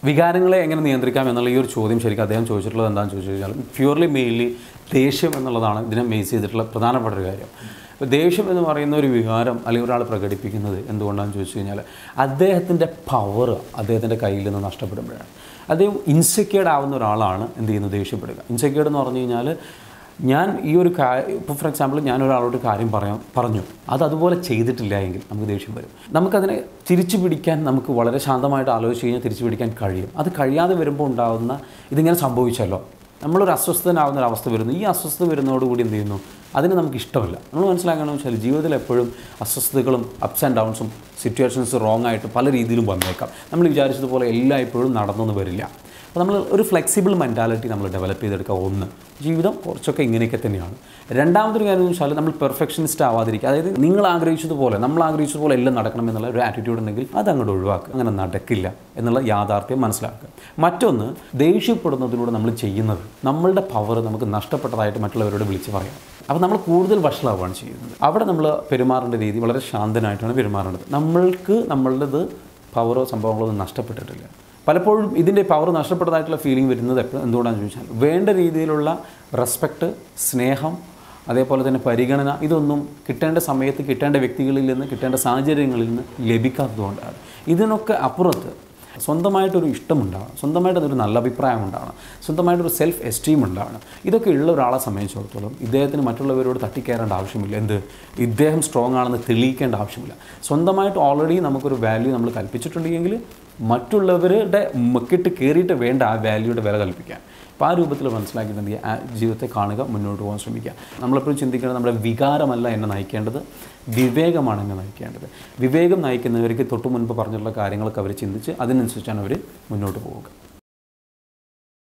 വികാരങ്ങളെ എങ്ങനെ നിയന്ത്രിക്കാം എന്നുള്ള ഈ ഒരു ചോദ്യം ശരിക്കും അദ്ദേഹം ചോദിച്ചിട്ടുള്ളത് എന്താണെന്ന് ചോദിച്ചു കഴിഞ്ഞാൽ പ്യൂർലി മെയിൻലി ദേഷ്യം എന്നുള്ളതാണ് ഇതിനെ ബേസ് ചെയ്തിട്ടുള്ള പ്രധാനപ്പെട്ട ഒരു കാര്യം. അപ്പോൾ ദേഷ്യം എന്ന് പറയുന്ന ഒരു വികാരം അല്ലെങ്കിൽ ഒരാൾ പ്രകടിപ്പിക്കുന്നത് എന്തുകൊണ്ടാണെന്ന് ചോദിച്ചു കഴിഞ്ഞാൽ അദ്ദേഹത്തിൻ്റെ പവർ അദ്ദേഹത്തിൻ്റെ കയ്യിൽ നിന്ന് നഷ്ടപ്പെടുമ്പോഴാണ്. അദ്ദേഹം ഇൻസെക്യൂർഡ് ആവുന്ന ഒരാളാണ് എന്ത് ചെയ്യുന്നത്, ദേഷ്യപ്പെടുക. ഇൻസെക്യൂർഡ് എന്ന് പറഞ്ഞു കഴിഞ്ഞാൽ ഞാൻ ഈ ഒരു ഇപ്പോൾ ഫോർ എക്സാമ്പിൾ ഞാൻ ഒരാളോട് കാര്യം പറഞ്ഞു അതുപോലെ ചെയ്തിട്ടില്ല എങ്കിൽ നമുക്ക് ദേഷ്യം വരും. നമുക്കതിനെ തിരിച്ചു പിടിക്കാൻ നമുക്ക് വളരെ ശാന്തമായിട്ട് ആലോചിച്ച് കഴിഞ്ഞാൽ തിരിച്ചു പിടിക്കാൻ കഴിയും. അത് കഴിയാതെ വരുമ്പോൾ ഉണ്ടാകുന്ന ഇതിങ്ങനെ സംഭവിച്ചല്ലോ, നമ്മളൊരു അസ്വസ്ഥനാവുന്ന ഒരു അവസ്ഥ വരുന്നു. ഈ അസ്വസ്ഥത വരുന്നതോടുകൂടി എന്ത് ചെയ്യുന്നു, അതിന് നമുക്ക് ഇഷ്ടമല്ല. നമ്മൾ മനസ്സിലാക്കണമെന്ന് വെച്ചാൽ ജീവിതത്തിൽ എപ്പോഴും അസ്വസ്ഥതകളും അപ്സ് ആൻഡ് ഡൗൺസും സിറ്റുവേഷൻസ് റോങ് ആയിട്ട് പല രീതിയിലും വന്നേക്കാം. നമ്മൾ വിചാരിച്ചതുപോലെ എല്ലാം ഇപ്പോഴും നടന്നൊന്നും വരില്ല. അപ്പോൾ നമ്മൾ ഒരു ഫ്ലെക്സിബിൾ മെൻറ്റാലിറ്റി നമ്മൾ ഡെവലപ്പ് ചെയ്തെടുക്കുക. ഒന്ന്, ജീവിതം കുറച്ചൊക്കെ ഇങ്ങനെയൊക്കെ തന്നെയാണ്. രണ്ടാമതൊരു കാര്യം എന്ന് വെച്ചാൽ നമ്മൾ പെർഫെക്ഷനിസ്റ്റ് ആവാതിരിക്കുക. അതായത് നമ്മൾ ആഗ്രഹിച്ചതുപോലെ എല്ലാം നടക്കണം എന്നുള്ള ഒരു ആറ്റിറ്റ്യൂഡ് ഉണ്ടെങ്കിൽ അത് അങ്ങോട്ട് ഒഴിവാക്കുക. അങ്ങനെ നടക്കില്ല എന്നുള്ള യാഥാർത്ഥ്യം മനസ്സിലാക്കുക. മറ്റൊന്ന്, ദേഷ്യപ്പെടുന്നതിലൂടെ നമ്മൾ ചെയ്യുന്നത് നമ്മളുടെ പവർ നമുക്ക് നഷ്ടപ്പെട്ടതായിട്ട് മറ്റുള്ളവരോട് വിളിച്ച് പറയാം. അപ്പോൾ നമ്മൾ കൂടുതൽ വഷളാവുകയാണ് ചെയ്യുന്നത്. അവിടെ നമ്മൾ പെരുമാറേണ്ട രീതി വളരെ ശാന്തനായിട്ടാണ് പെരുമാറേണ്ടത്. നമ്മളുടേത് പവറോ സംഭവങ്ങളോ ഒന്നും നഷ്ടപ്പെട്ടിട്ടില്ല. പലപ്പോഴും ഇതിൻ്റെ പവർ നഷ്ടപ്പെട്ടതായിട്ടുള്ള ഫീലിംഗ് വരുന്നത് എന്തുകൊണ്ടാണെന്ന് ചോദിച്ചാൽ വേണ്ട രീതിയിലുള്ള റെസ്പെക്റ്റ്, സ്നേഹം, അതേപോലെ തന്നെ പരിഗണന ഇതൊന്നും കിട്ടേണ്ട സമയത്ത് കിട്ടേണ്ട വ്യക്തികളിൽ നിന്ന് കിട്ടേണ്ട സാഹചര്യങ്ങളിൽ നിന്ന് ലഭിക്കാത്തതുകൊണ്ടാണ്. ഇതിനൊക്കെ അപ്പുറത്ത് സ്വന്തമായിട്ടൊരു ഇഷ്ടമുണ്ടാകണം, സ്വന്തമായിട്ടൊരു നല്ല അഭിപ്രായം ഉണ്ടാകണം, സ്വന്തമായിട്ടൊരു സെൽഫ് എസ്റ്റീം ഉണ്ടാകണം. ഇതൊക്കെ ഉള്ള ഒരാളെ സംബന്ധിച്ചിടത്തോളം ഇദ്ദേഹത്തിന് മറ്റുള്ളവരോട് തട്ടിക്കയറേണ്ട ആവശ്യമില്ല. ഇദ്ദേഹം സ്ട്രോങ് ആണെന്ന് തെളിയിക്കേണ്ട ആവശ്യമില്ല. സ്വന്തമായിട്ട് ഓൾറെഡി നമുക്കൊരു വാല്യൂ നമ്മൾ കൽപ്പിച്ചിട്ടുണ്ടെങ്കിൽ മറ്റുള്ളവരുടെ മക്കിട്ട് കയറിയിട്ട് വേണ്ട ആ വാല്യൂയുടെ വില കൽപ്പിക്കാൻ. അപ്പോൾ ആ രൂപത്തിൽ മനസ്സിലാക്കിയിട്ടുണ്ടെങ്കിൽ ആ ജീവിതത്തെ കാണുക, മുന്നോട്ട് പോകാൻ ശ്രമിക്കുക. നമ്മളെപ്പോഴും ചിന്തിക്കേണ്ടത് നമ്മുടെ വികാരമല്ല എന്നെ നയിക്കേണ്ടത്, വിവേകമാണ് എന്നെ നയിക്കേണ്ടത്. വിവേകം നയിക്കുന്നവർക്ക് തൊട്ട് മുൻപ് പറഞ്ഞിട്ടുള്ള കാര്യങ്ങളൊക്കെ അവർ ചിന്തിച്ച് അതിനനുസരിച്ചാണ് അവർ മുന്നോട്ട് പോവുക.